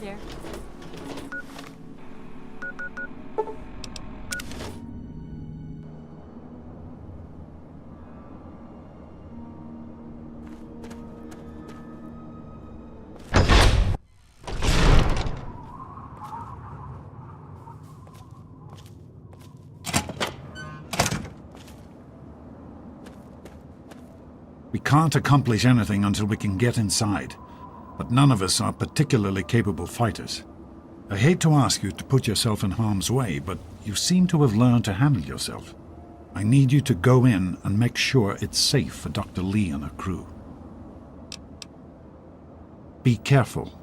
there. We can't accomplish anything until we can get inside, but none of us are particularly capable fighters. I hate to ask you to put yourself in harm's way, but you seem to have learned to handle yourself. I need you to go in and make sure it's safe for Dr. Lee and her crew. Be careful.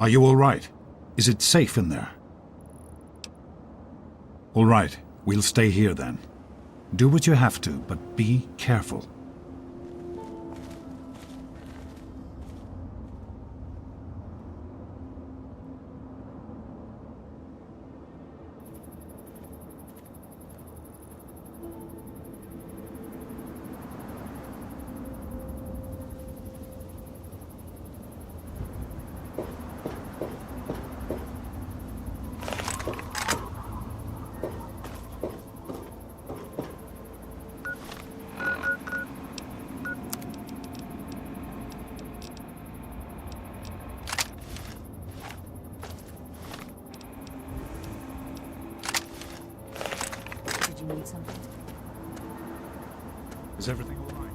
Are you all right? Is it safe in there? All right, we'll stay here then. Do what you have to, but be careful. Did you need something? Is everything all right?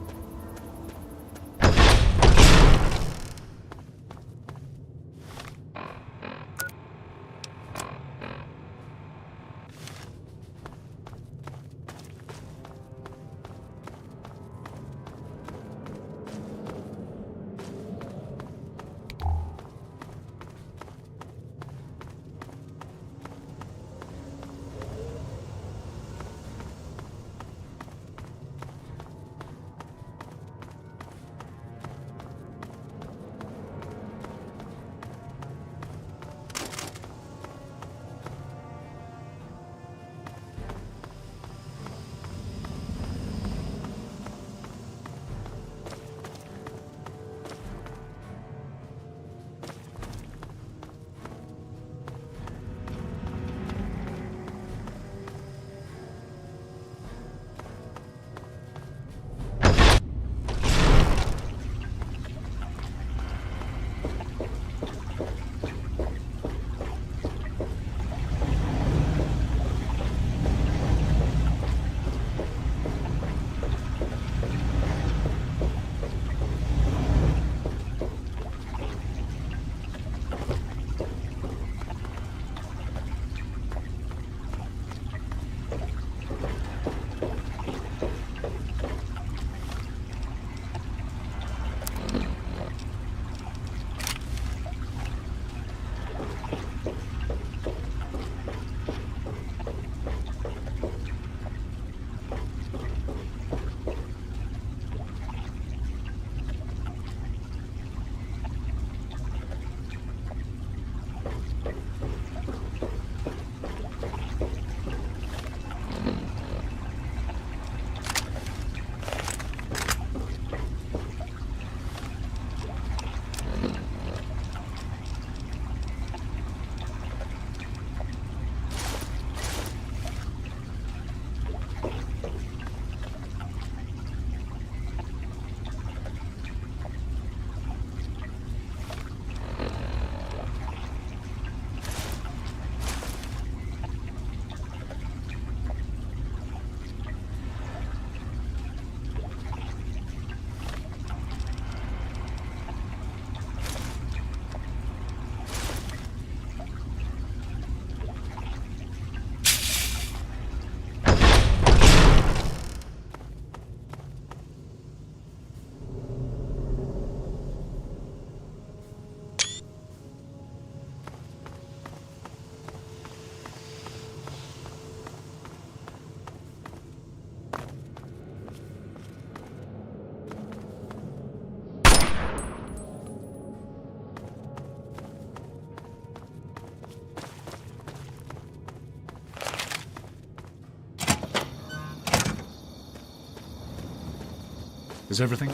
Is everything?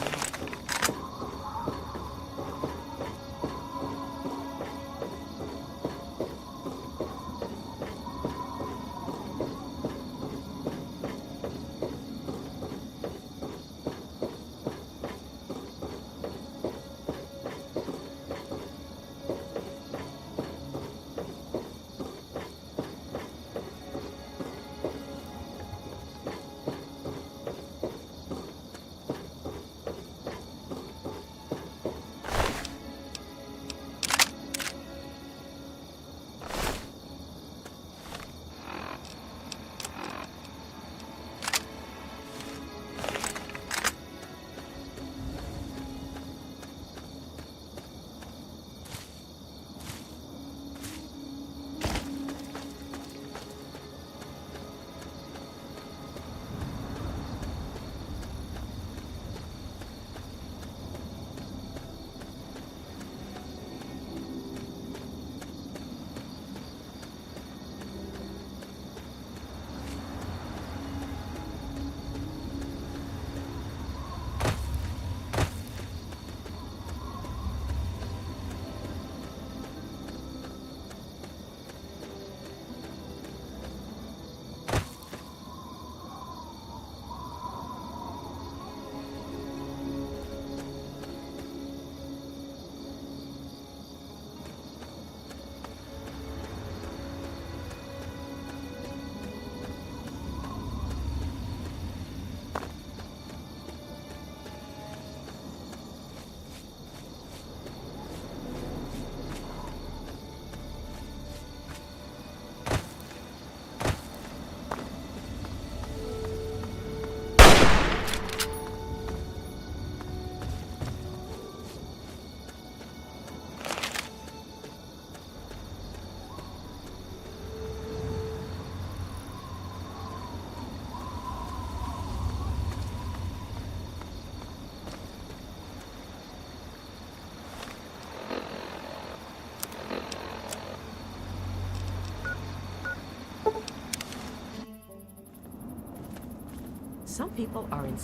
Some people are in...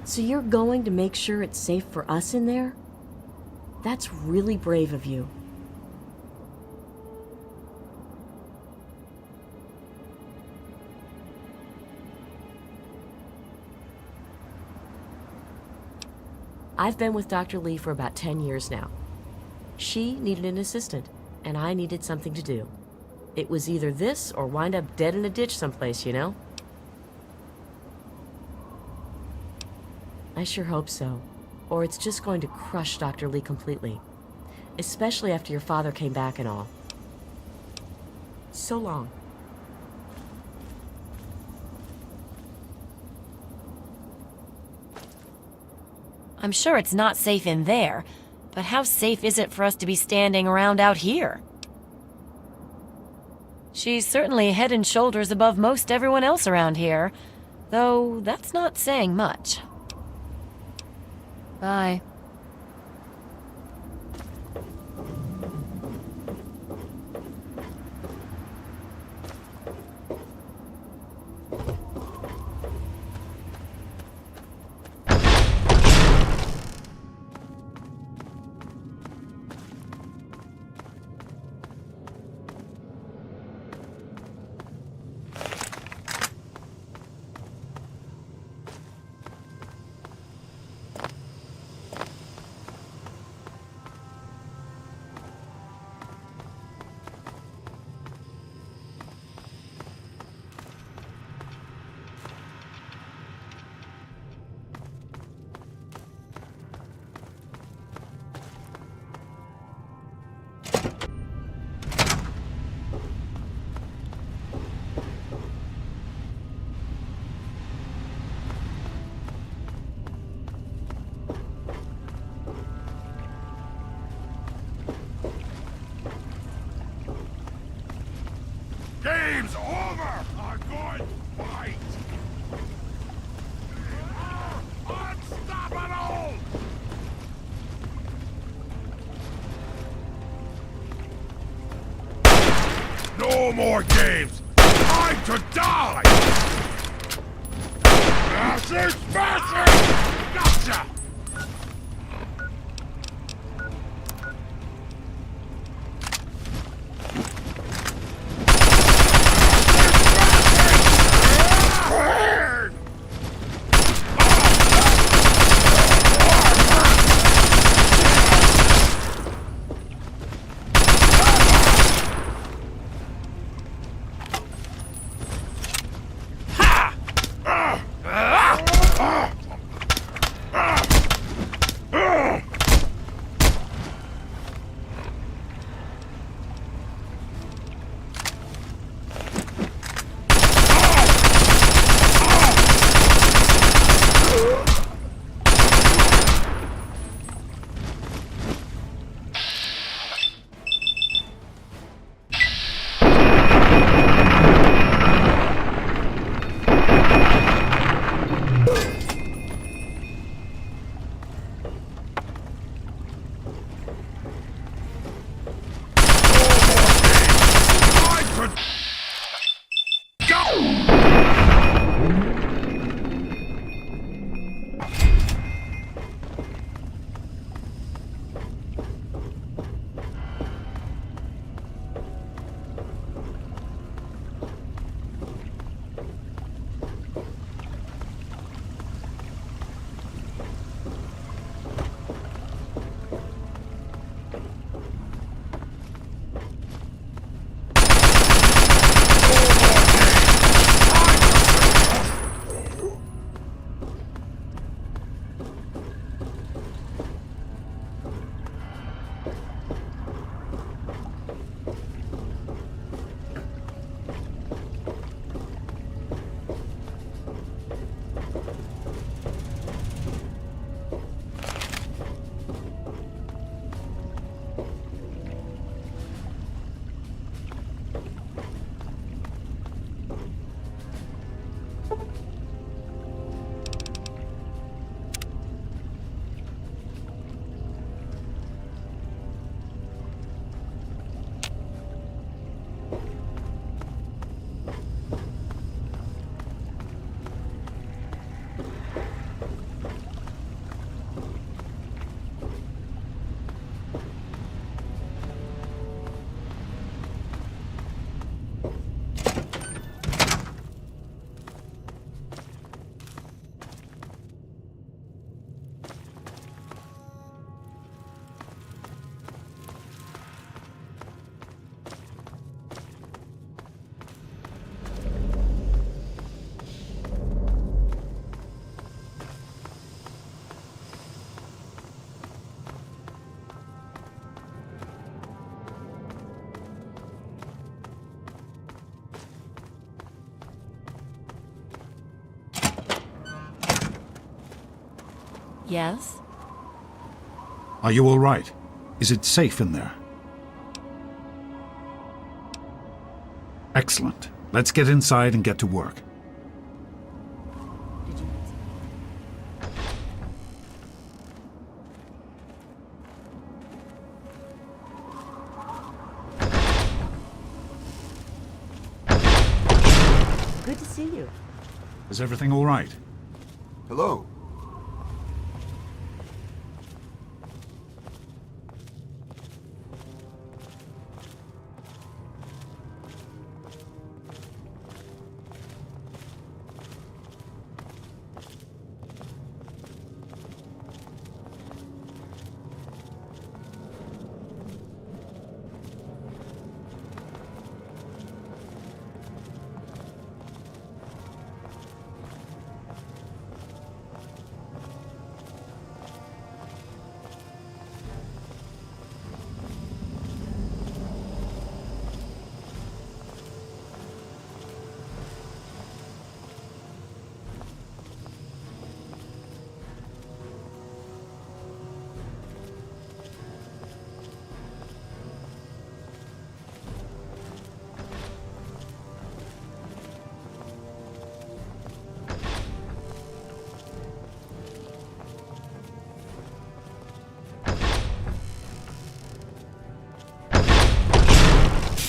So you're going to make sure it's safe for us in there? That's really brave of you. I've been with Dr. Lee for about 10 years now. She needed an assistant, and I needed something to do. It was either this or wind up dead in a ditch someplace, you know? I sure hope so. Or it's just going to crush Dr. Lee completely. Especially after your father came back and all. So long. I'm sure it's not safe in there, but how safe is it for us to be standing around out here? She's certainly head and shoulders above most everyone else around here, though that's not saying much. Bye. Game's over! A good fight! Unstoppable! No more games! Time to die! Smashing! Smashing! Gotcha! Yes? Are you all right? Is it safe in there? Excellent. Let's get inside and get to work. Did you need something? Good to see you. Is everything all right? Hello.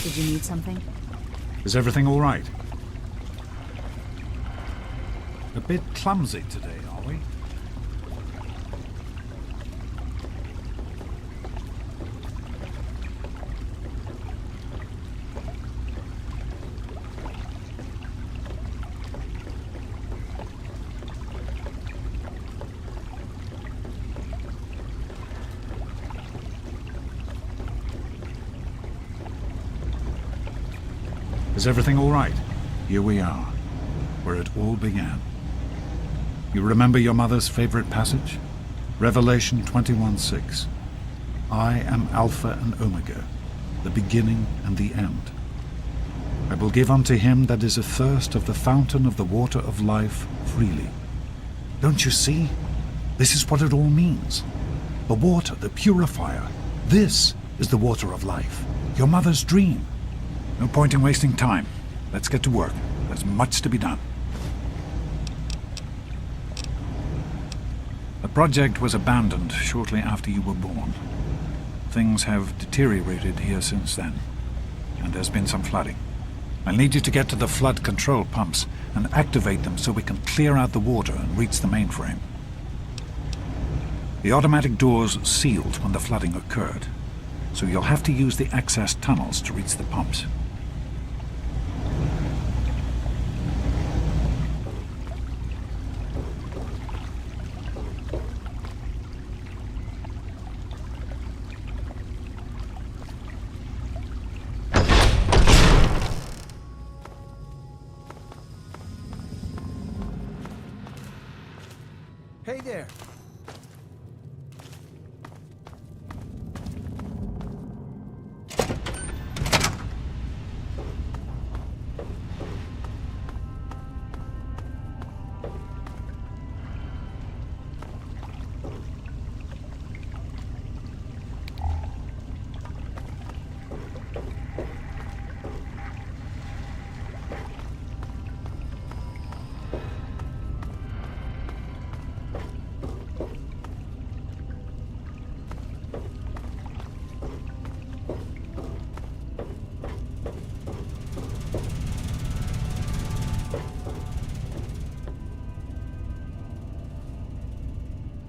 Did you need something? Is everything all right? A bit clumsy today, are we? Is everything all right? Here we are, where it all began. You remember your mother's favorite passage? Revelation 21:6. I am Alpha and Omega, the beginning and the end. I will give unto him that is athirst of the fountain of the water of life freely. Don't you see? This is what it all means. The water, the purifier. This is the water of life. Your mother's dream. No point in wasting time. Let's get to work. There's much to be done. The project was abandoned shortly after you were born. Things have deteriorated here since then, and there's been some flooding. I'll need you to get to the flood control pumps and activate them so we can clear out the water and reach the mainframe. The automatic doors sealed when the flooding occurred, so you'll have to use the access tunnels to reach the pumps. Hey there.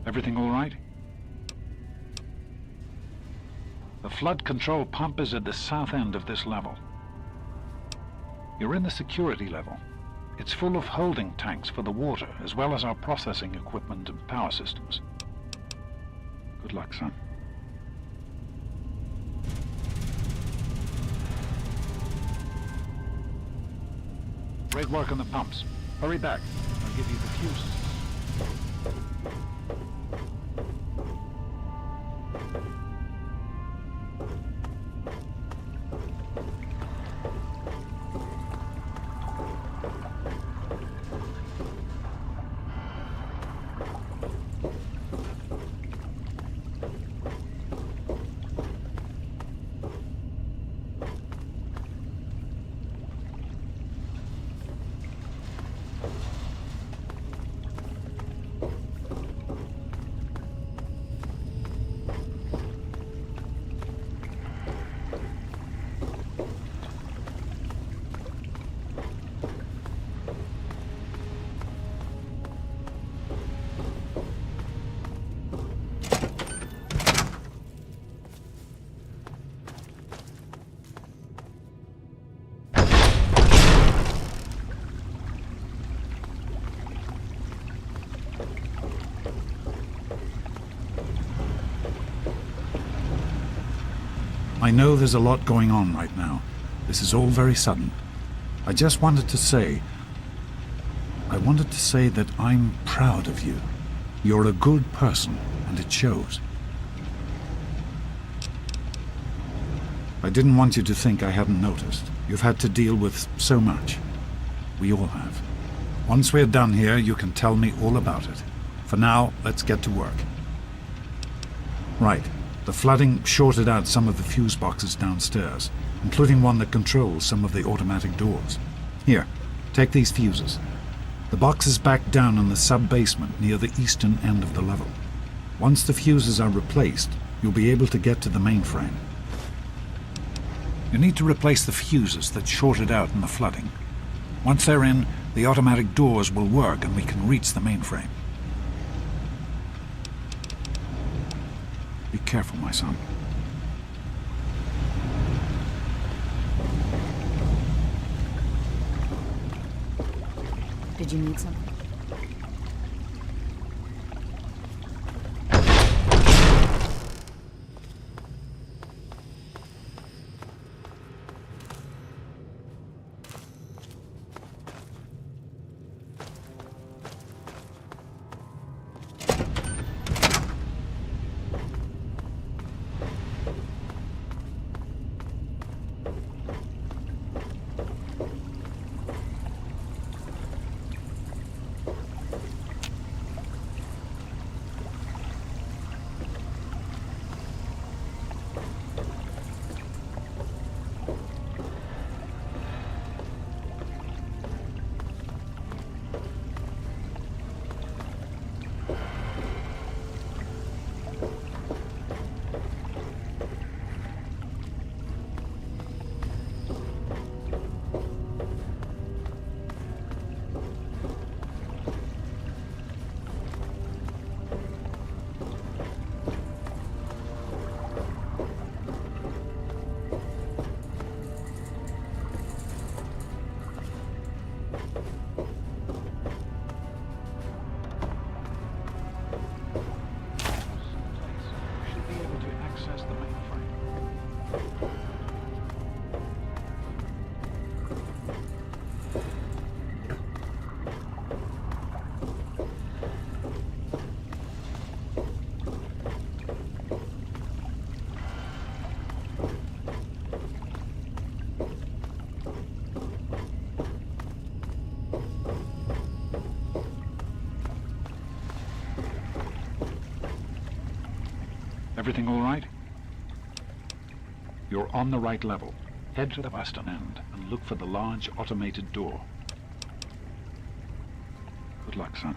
Everything all right? The flood control pump is at the south end of this level. You're in the security level. It's full of holding tanks for the water, as well as our processing equipment and power systems. Good luck, son. Great work on the pumps. Hurry back. I'll give you the fuses. I know there's a lot going on right now. This is all very sudden. I just wanted to say... I wanted to say that I'm proud of you. You're a good person, and it shows. I didn't want you to think I hadn't noticed. You've had to deal with so much. We all have. Once we're done here, you can tell me all about it. For now, let's get to work. Right. The flooding shorted out some of the fuse boxes downstairs, including one that controls some of the automatic doors. Here, take these fuses. The box is back down in the sub-basement near the eastern end of the level. Once the fuses are replaced, you'll be able to get to the mainframe. You need to replace the fuses that shorted out in the flooding. Once they're in, the automatic doors will work and we can reach the mainframe. Be careful, my son. Did you need something? Everything all right? You're on the right level. Head to the western end and look for the large automated door. Good luck, son.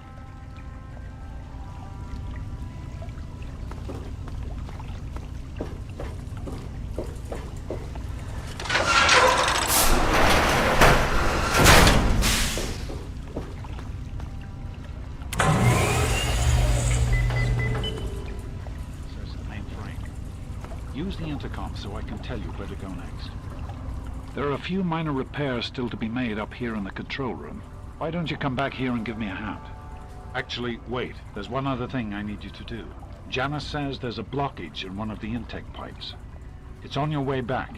Use the intercom so I can tell you where to go next. There are a few minor repairs still to be made up here in the control room. Why don't you come back here and give me a hand? Actually, wait. There's one other thing I need you to do. Janice says there's a blockage in one of the intake pipes. It's on your way back.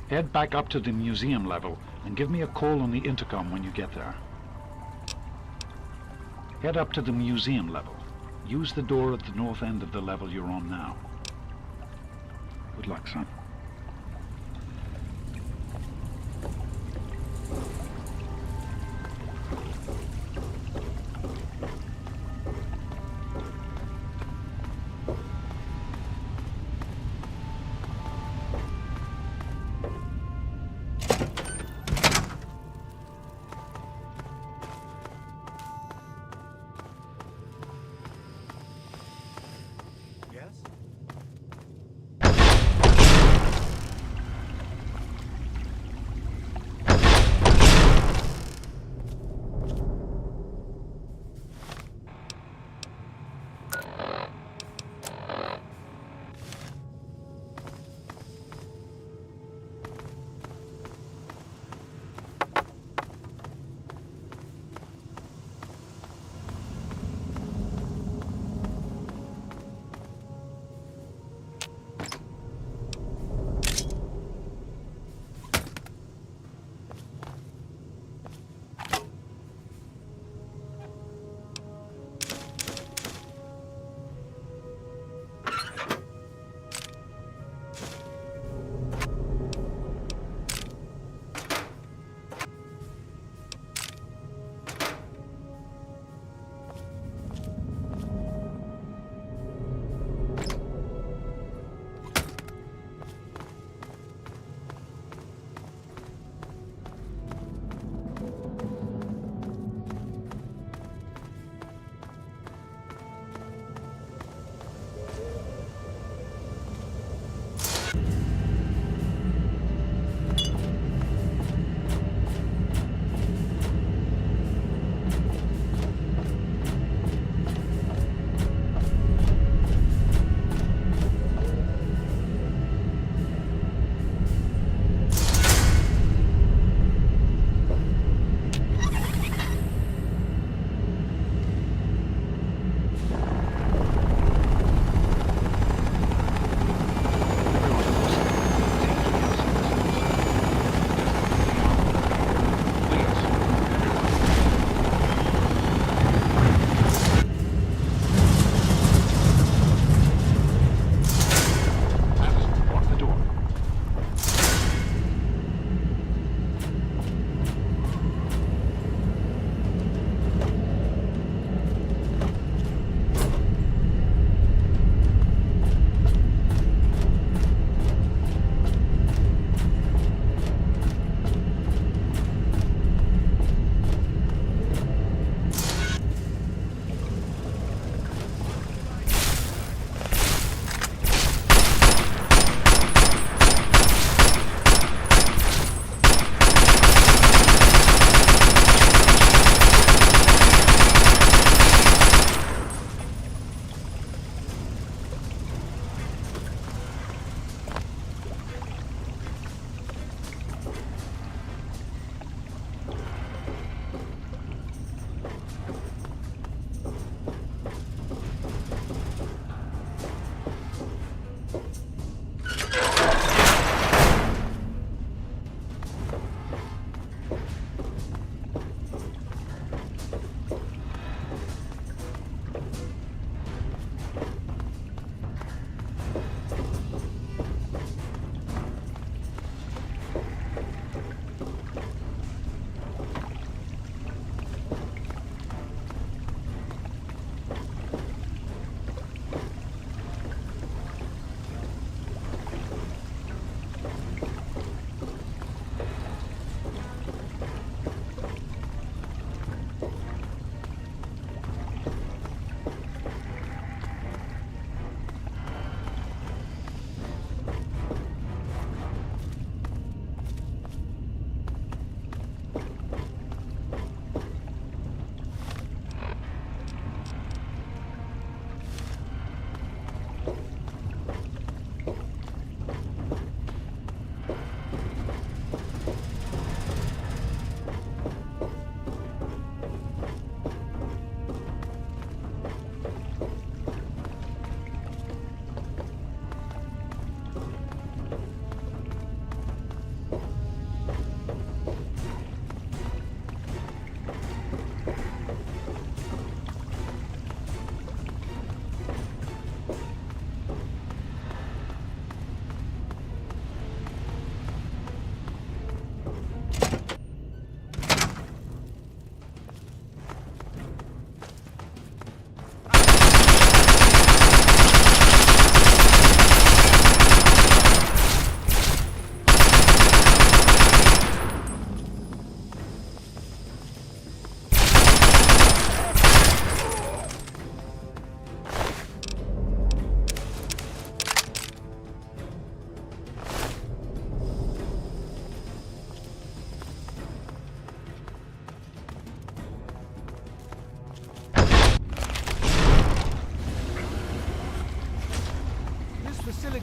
Head back up to the museum level and give me a call on the intercom when you get there. Head up to the museum level. Use the door at the north end of the level you're on now. Good luck, son. Yes?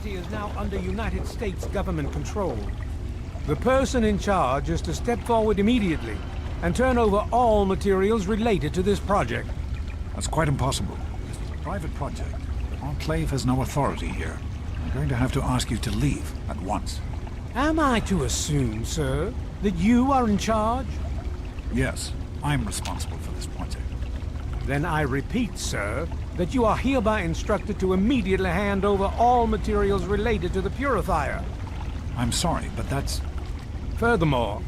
facility is now under United States government control. The person in charge is to step forward immediately and turn over all materials related to this project. That's quite impossible. This is a private project. The Enclave has no authority here. I'm going to have to ask you to leave at once. Am I to assume, sir, that you are in charge? Yes, I'm responsible for this project. Then I repeat, sir, that you are hereby instructed to immediately hand over all materials related to the purifier. I'm sorry, but that's... Furthermore,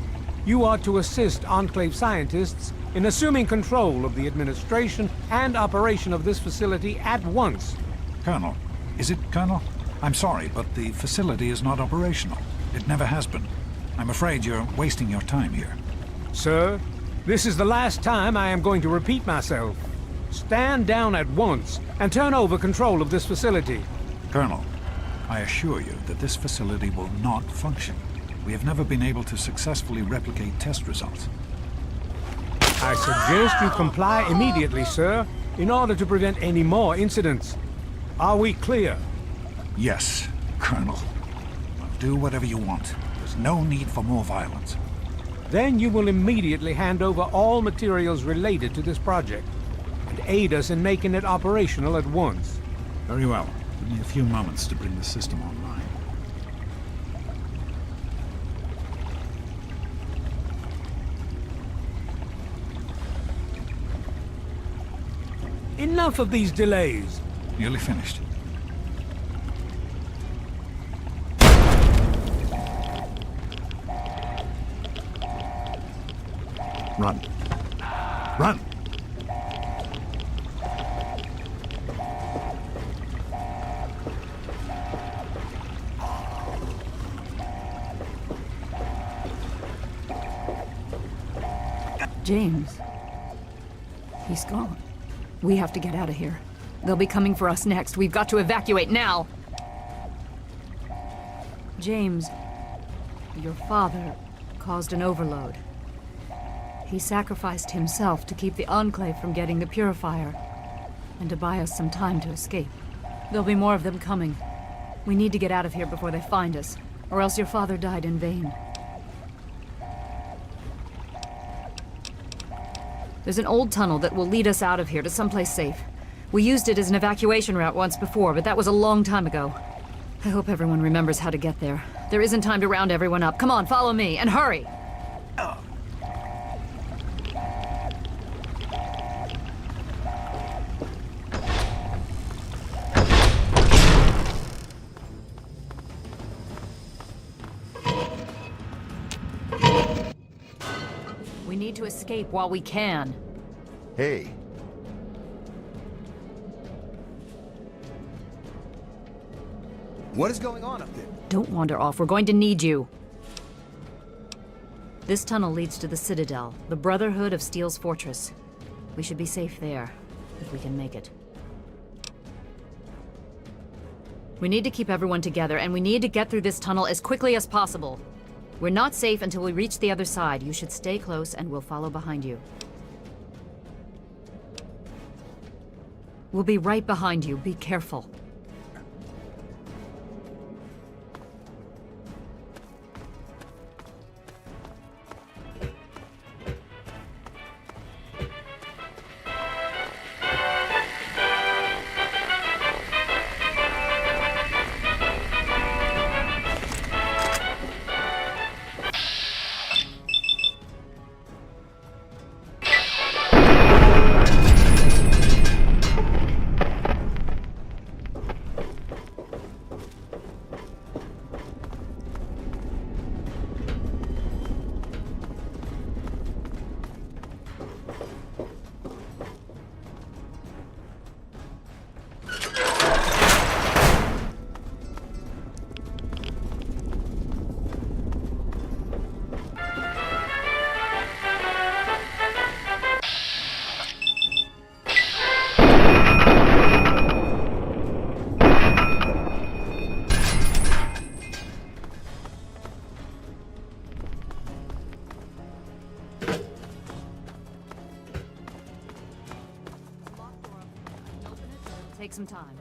you are to assist Enclave scientists in assuming control of the administration and operation of this facility at once. Colonel. Is it Colonel? I'm sorry, but the facility is not operational. It never has been. I'm afraid you're wasting your time here. Sir, this is the last time I am going to repeat myself. Stand down at once and turn over control of this facility. Colonel, I assure you that this facility will not function. We have never been able to successfully replicate test results. I suggest you comply immediately, sir, in order to prevent any more incidents. Are we clear? Yes, Colonel. I'll do whatever you want. There's no need for more violence. Then you will immediately hand over all materials related to this project and aid us in making it operational at once. Very well. Give me a few moments to bring the system online. Enough of these delays. Nearly finished. Run. Run! James. He's gone. We have to get out of here. They'll be coming for us next. We've got to evacuate now! James, your father caused an overload. He sacrificed himself to keep the Enclave from getting the purifier, and to buy us some time to escape. There'll be more of them coming. We need to get out of here before they find us, or else your father died in vain. There's an old tunnel that will lead us out of here to someplace safe. We used it as an evacuation route once before, but that was a long time ago. I hope everyone remembers how to get there. There isn't time to round everyone up. Come on, follow me, and hurry! We need to escape while we can. Hey. What is going on up there? Don't wander off. We're going to need you. This tunnel leads to the Citadel, the Brotherhood of Steel's fortress. We should be safe there, if we can make it. We need to keep everyone together, and we need to get through this tunnel as quickly as possible. We're not safe until we reach the other side. You should stay close, and we'll follow behind you. We'll be right behind you. Be careful. Take some time.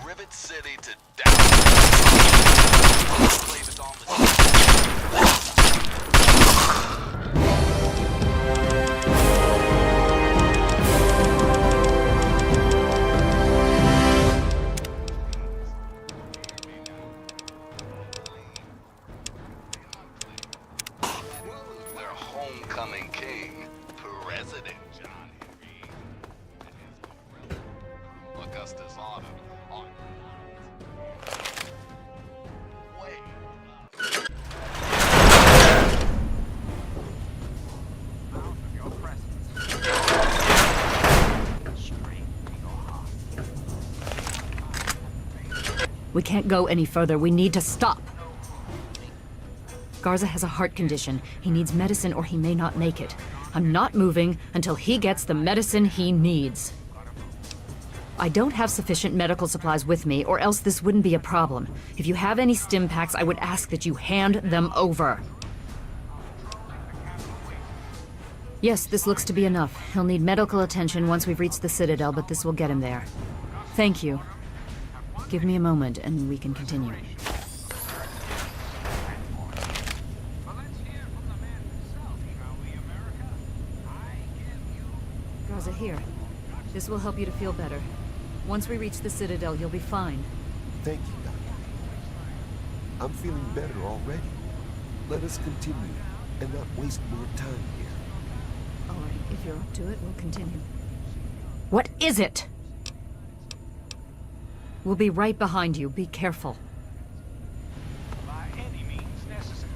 Rivet City to Dallas. Enclave is on the their homecoming king, President John Reed, and his Augustus Autumn on way. We can't go any further. We need to stop. Garza has a heart condition. He needs medicine or he may not make it. I'm not moving until he gets the medicine he needs. I don't have sufficient medical supplies with me, or else this wouldn't be a problem. If you have any stim packs, I would ask that you hand them over. Yes, this looks to be enough. He'll need medical attention once we've reached the Citadel, but this will get him there. Thank you. Give me a moment, and we can continue. Garza, here. This will help you to feel better. Once we reach the Citadel, you'll be fine. Thank you, Doctor. I'm feeling better already. Let us continue and not waste more time here. All right, if you're up to it, we'll continue. What is it? We'll be right behind you. Be careful. By any means necessary.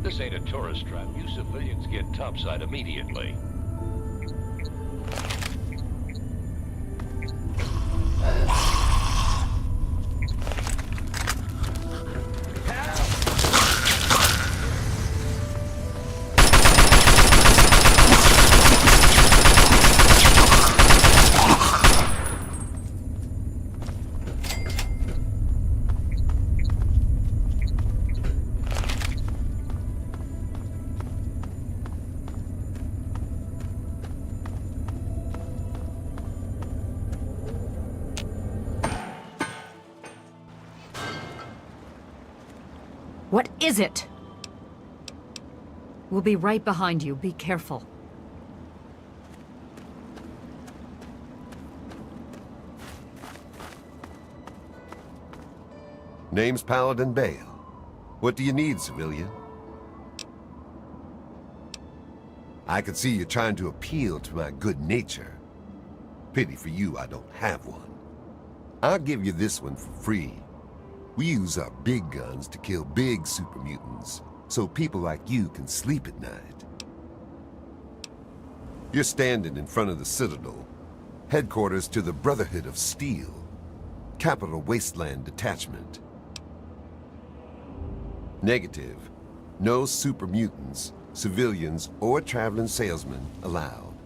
This ain't a tourist trap. You civilians get topside immediately. What is it? We'll be right behind you. Be careful. Name's Paladin Bale. What do you need, civilian? I can see you're trying to appeal to my good nature. Pity for you I don't have one. I'll give you this one for free. We use our big guns to kill big super mutants, so people like you can sleep at night. You're standing in front of the Citadel, headquarters to the Brotherhood of Steel, Capital Wasteland Detachment. Negative. No super mutants, civilians, or traveling salesmen allowed.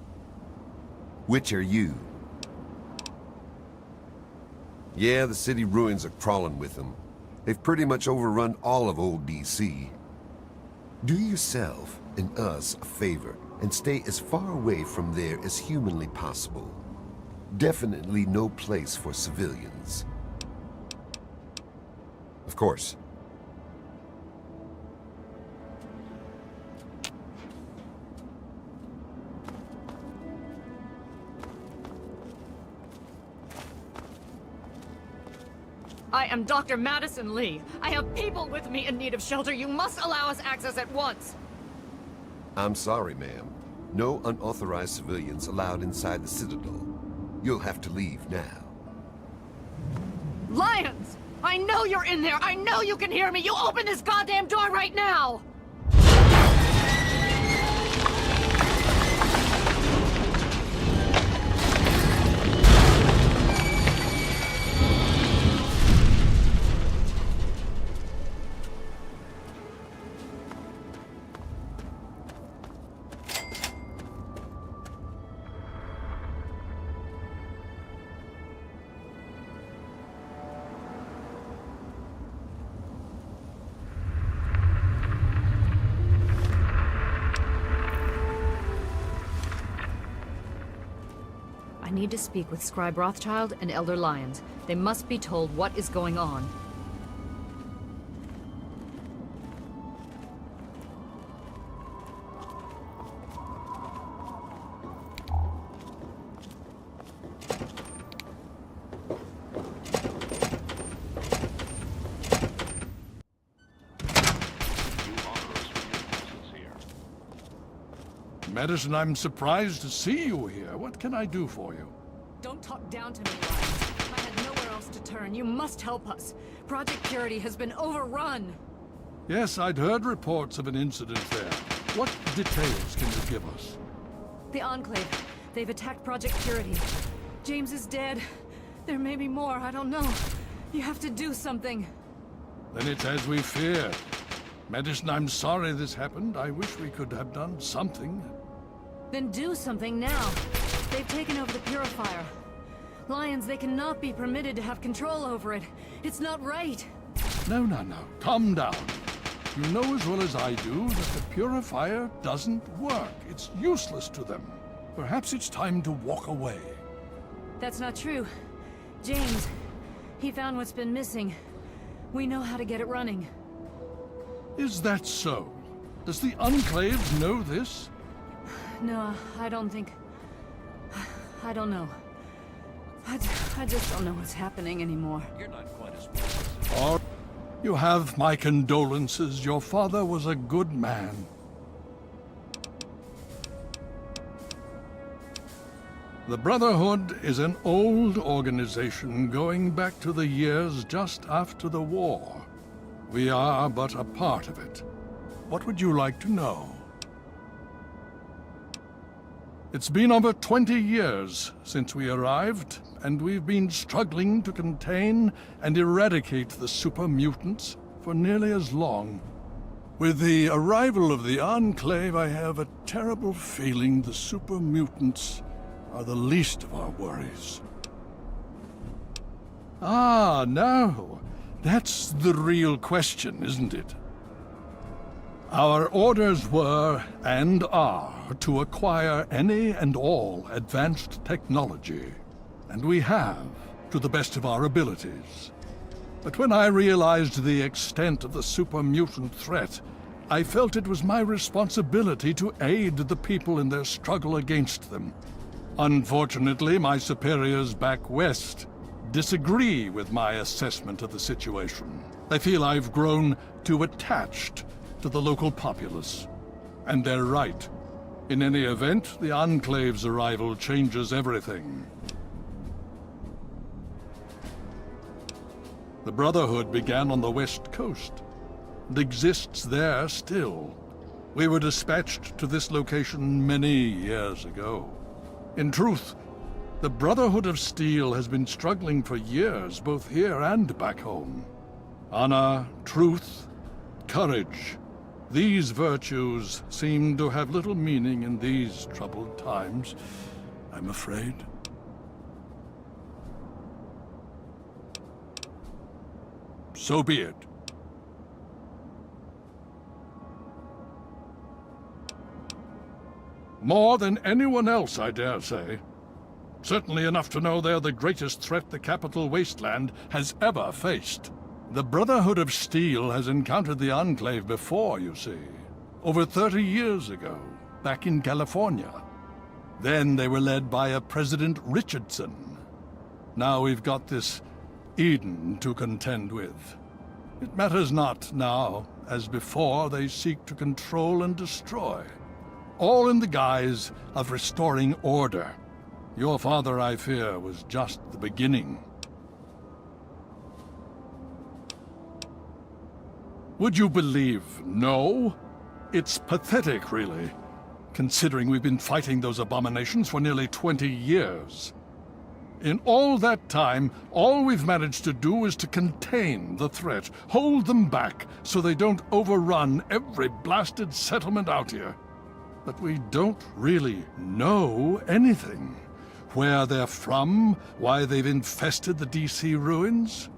Which are you? Yeah, the city ruins are crawling with them. They've pretty much overrun all of old DC. Do yourself and us a favor and stay as far away from there as humanly possible. Definitely no place for civilians. Of course. I am Dr. Madison Lee. I have people with me in need of shelter. You must allow us access at once. I'm sorry, ma'am. No unauthorized civilians allowed inside the Citadel. You'll have to leave now. Lyons! I know you're in there! I know you can hear me! You open this goddamn door right now! I need to speak with Scribe Rothschild and Elder Lyons. They must be told what is going on. Madison, I'm surprised to see you here. What can I do for you? Don't talk down to me, Lyons. I had nowhere else to turn. You must help us. Project Purity has been overrun. Yes, I'd heard reports of an incident there. What details can you give us? The Enclave. They've attacked Project Purity. James is dead. There may be more, I don't know. You have to do something. Then it's as we feared. Madison, I'm sorry this happened. I wish we could have done something. Then do something now. They've taken over the Purifier. Lyons, they cannot be permitted to have control over it. It's not right. No. Calm down. You know as well as I do that the Purifier doesn't work. It's useless to them. Perhaps it's time to walk away. That's not true. James, he found what's been missing. We know how to get it running. Is that so? Does the Enclave know this? No, I don't think... I don't know. I just don't know what's happening anymore. You're not quite as smart as... Or you have my condolences. Your father was a good man. The Brotherhood is an old organization going back to the years just after the war. We are but a part of it. What would you like to know? It's been over 20 years since we arrived, and we've been struggling to contain and eradicate the super mutants for nearly as long. With the arrival of the Enclave, I have a terrible feeling the super mutants are the least of our worries. Ah, now, that's the real question, isn't it? Our orders were, and are, to acquire any and all advanced technology. And we have, to the best of our abilities. But when I realized the extent of the super mutant threat, I felt it was my responsibility to aid the people in their struggle against them. Unfortunately, my superiors back west disagree with my assessment of the situation. They feel I've grown too attached to the local populace. And they're right. In any event, the Enclave's arrival changes everything. The Brotherhood began on the West Coast, and exists there still. We were dispatched to this location many years ago. In truth, the Brotherhood of Steel has been struggling for years, both here and back home. Honor, truth, courage. These virtues seem to have little meaning in these troubled times, I'm afraid. So be it. More than anyone else, I dare say. Certainly enough to know they're the greatest threat the Capital Wasteland has ever faced. The Brotherhood of Steel has encountered the Enclave before, you see. Over 30 years ago, back in California. Then they were led by a President Richardson. Now we've got this Eden to contend with. It matters not now, as before they seek to control and destroy. All in the guise of restoring order. Your father, I fear, was just the beginning. Would you believe no? It's pathetic, really, considering we've been fighting those abominations for nearly 20 years. In all that time, all we've managed to do is to contain the threat, hold them back so they don't overrun every blasted settlement out here. But we don't really know anything. Where they're from, why they've infested the DC ruins.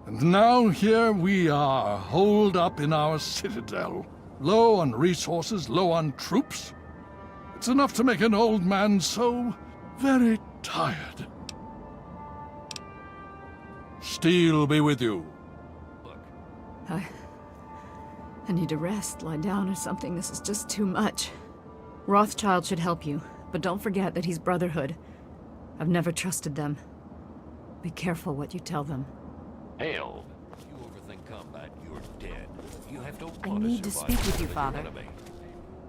And now here we are, holed up in our citadel. Low on resources, low on troops. It's enough to make an old man so very tired. Steel be with you. I need to rest, lie down or something. This is just too much. Rothschild should help you, but don't forget that he's Brotherhood. I've never trusted them. Be careful what you tell them. Hell. If you overthink combat, you're dead. You have to I want to need to survive speak with you, the Father. enemy.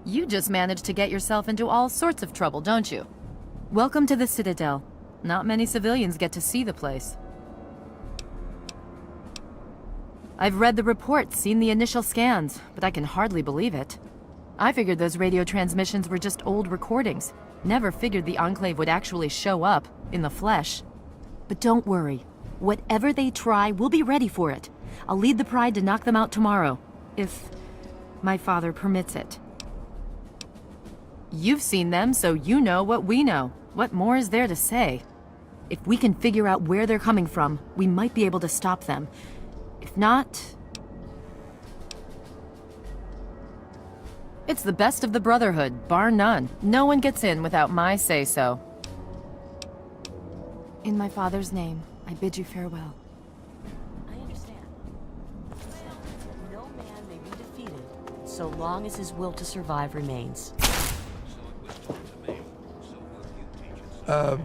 You just managed to get yourself into all sorts of trouble, don't you? Welcome to the Citadel. Not many civilians get to see the place. I've read the reports, seen the initial scans, but I can hardly believe it. I figured those radio transmissions were just old recordings. Never figured the Enclave would actually show up, in the flesh. But don't worry. Whatever they try, we'll be ready for it. I'll lead the Pride to knock them out tomorrow, if my father permits it. You've seen them, so you know what we know. What more is there to say? If we can figure out where they're coming from, we might be able to stop them. If not... It's the best of the Brotherhood, bar none. No one gets in without my say-so. In my father's name, I bid you farewell. I understand. No man may be defeated so long as his will to survive remains. I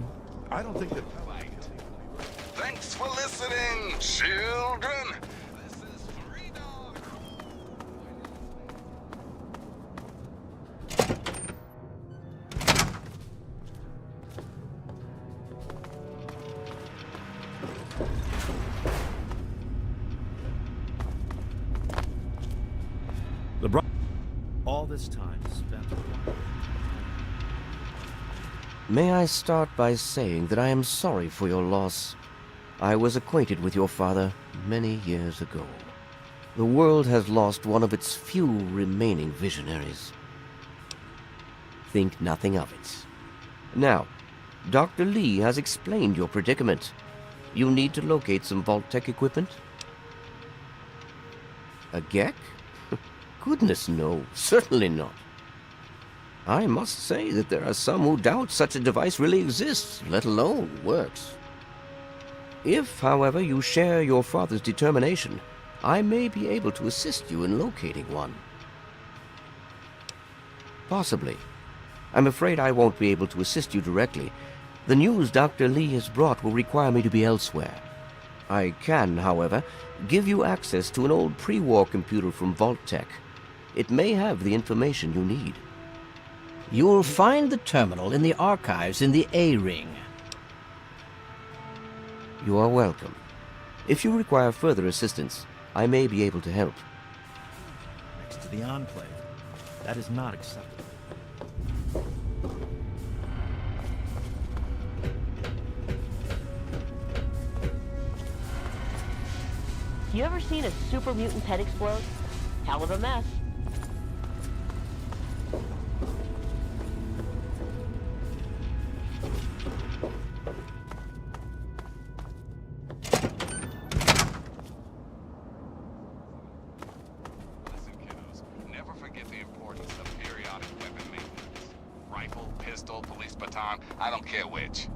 don't think that... Thanks for listening, children. This is Freedom. All this time spent... May I start by saying that I am sorry for your loss. I was acquainted with your father many years ago. The world has lost one of its few remaining visionaries. Think nothing of it. Now, Dr. Lee has explained your predicament. You need to locate some Vault-Tec equipment? A Gek? Goodness no, certainly not. I must say that there are some who doubt such a device really exists, let alone works. If, however, you share your father's determination, I may be able to assist you in locating one. Possibly. I'm afraid I won't be able to assist you directly. The news Dr. Lee has brought will require me to be elsewhere. I can, however, give you access to an old pre-war computer from Vault-Tec. It may have the information you need. You'll find the terminal in the archives in the A-Ring. You are welcome. If you require further assistance, I may be able to help. Next to the Enclave. That is not acceptable. You ever seen a super mutant pet explode? Hell of a mess. Listen, kiddos, never forget the importance of periodic weapon maintenance. Rifle, pistol, police baton, I don't care which.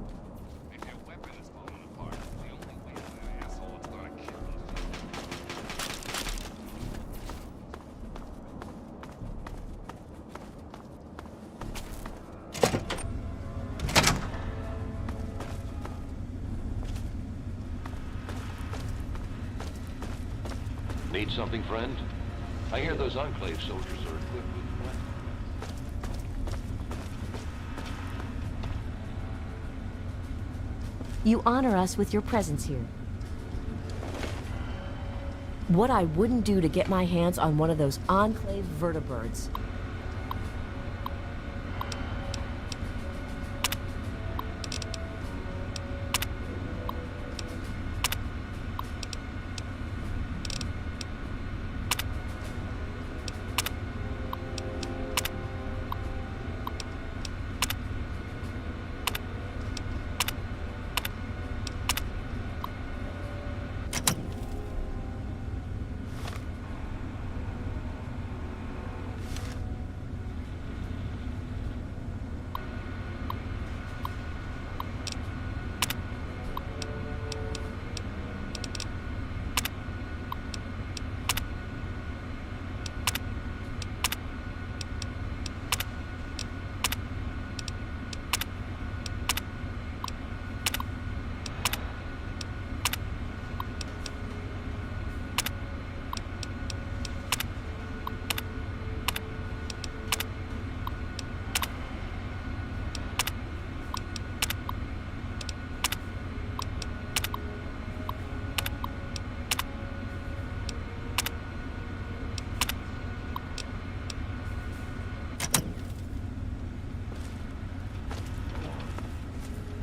Need something, friend? I hear those Enclave soldiers are equipped with weapons. You honor us with your presence here. What I wouldn't do to get my hands on one of those Enclave vertibirds.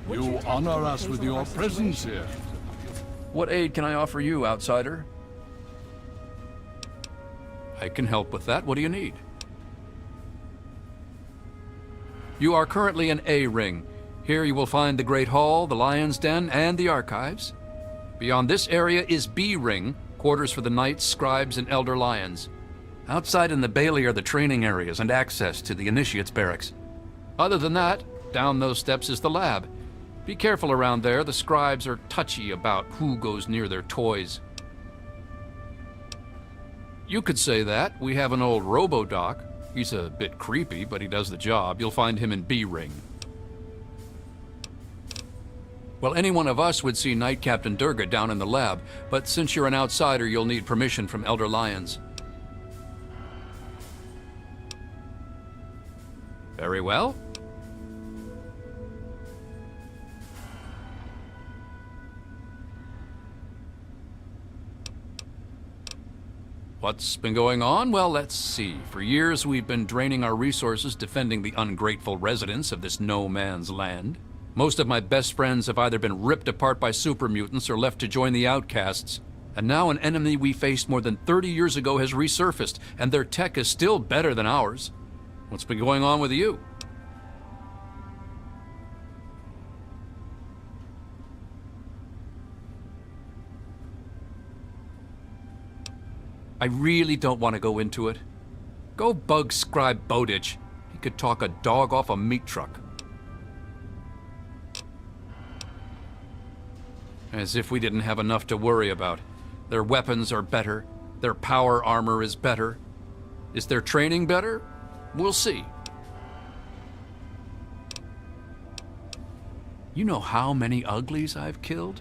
You honor us with your presence here. What aid can I offer you, outsider? I can help with that. What do you need? You are currently in A-Ring. Here you will find the Great Hall, the Lion's Den, and the Archives. Beyond this area is B-Ring, quarters for the Knights, Scribes, and Elder Lions. Outside in the Bailey are the training areas and access to the Initiates Barracks. Other than that, down those steps is the lab. Be careful around there. The Scribes are touchy about who goes near their toys. You could say that. We have an old Robo-Doc. He's a bit creepy, but he does the job. You'll find him in B-Ring. Well, any one of us would see Knight Captain Durga down in the lab, but since you're an outsider, you'll need permission from Elder Lions. Very well. What's been going on? Well, let's see. For years, we've been draining our resources defending the ungrateful residents of this no-man's land. Most of my best friends have either been ripped apart by super mutants or left to join the outcasts. And now an enemy we faced more than 30 years ago has resurfaced, and their tech is still better than ours. What's been going on with you? I really don't want to go into it. Go bug Scribe Bowditch. He could talk a dog off a meat truck. As if we didn't have enough to worry about. Their weapons are better. Their power armor is better. Is their training better? We'll see. You know how many uglies I've killed?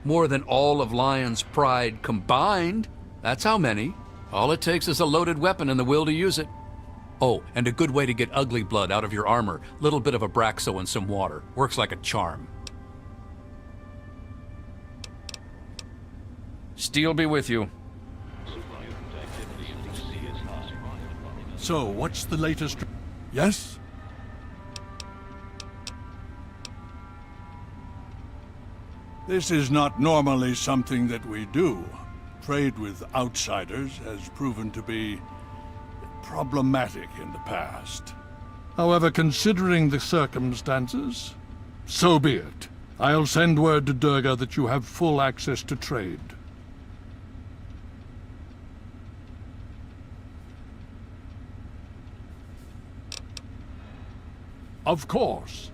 More than all of Lion's Pride combined. That's how many. All it takes is a loaded weapon and the will to use it. Oh, and a good way to get ugly blood out of your armor. Little bit of Abraxo and some water. Works like a charm. Steel be with you. So, what's the latest? Yes? This is not normally something that we do. Trade with outsiders has proven to be problematic in the past. However, considering the circumstances, so be it. I'll send word to Durga that you have full access to trade. Of course.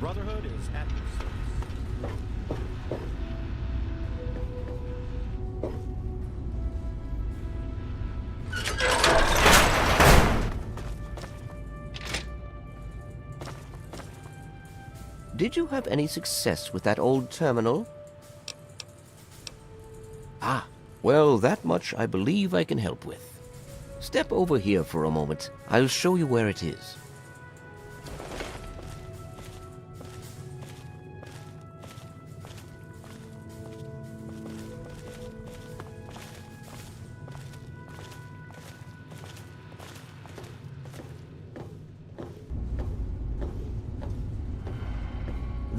Brotherhood is at your service. Did you have any success with that old terminal? Ah, well, that much I believe I can help with. Step over here for a moment. I'll show you where it is.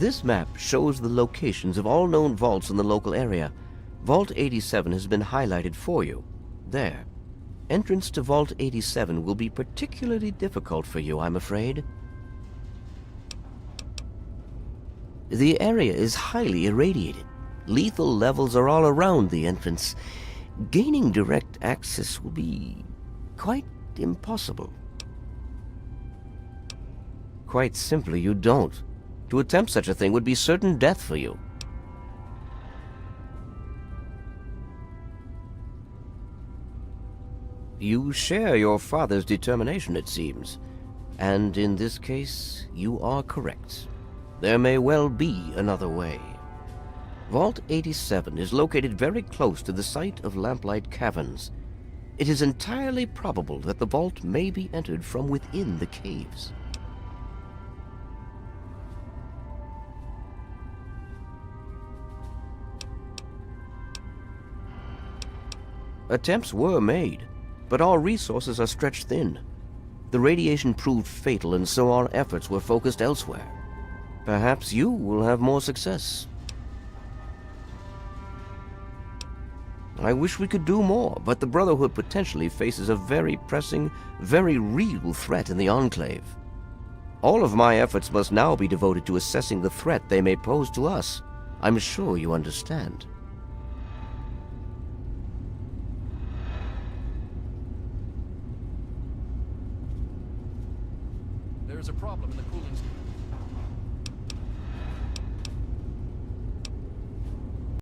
This map shows the locations of all known vaults in the local area. Vault 87 has been highlighted for you. There. Entrance to Vault 87 will be particularly difficult for you, I'm afraid. The area is highly irradiated. Lethal levels are all around the entrance. Gaining direct access will be quite impossible. Quite simply, you don't. To attempt such a thing would be certain death for you. You share your father's determination, it seems. And in this case, you are correct. There may well be another way. Vault 87 is located very close to the site of Lamplight Caverns. It is entirely probable that the vault may be entered from within the caves. Attempts were made, but our resources are stretched thin. The radiation proved fatal, and so our efforts were focused elsewhere. Perhaps you will have more success. I wish we could do more, but the Brotherhood potentially faces a very pressing, very real threat in the Enclave. All of my efforts must now be devoted to assessing the threat they may pose to us. I'm sure you understand. There's a problem in the cooling...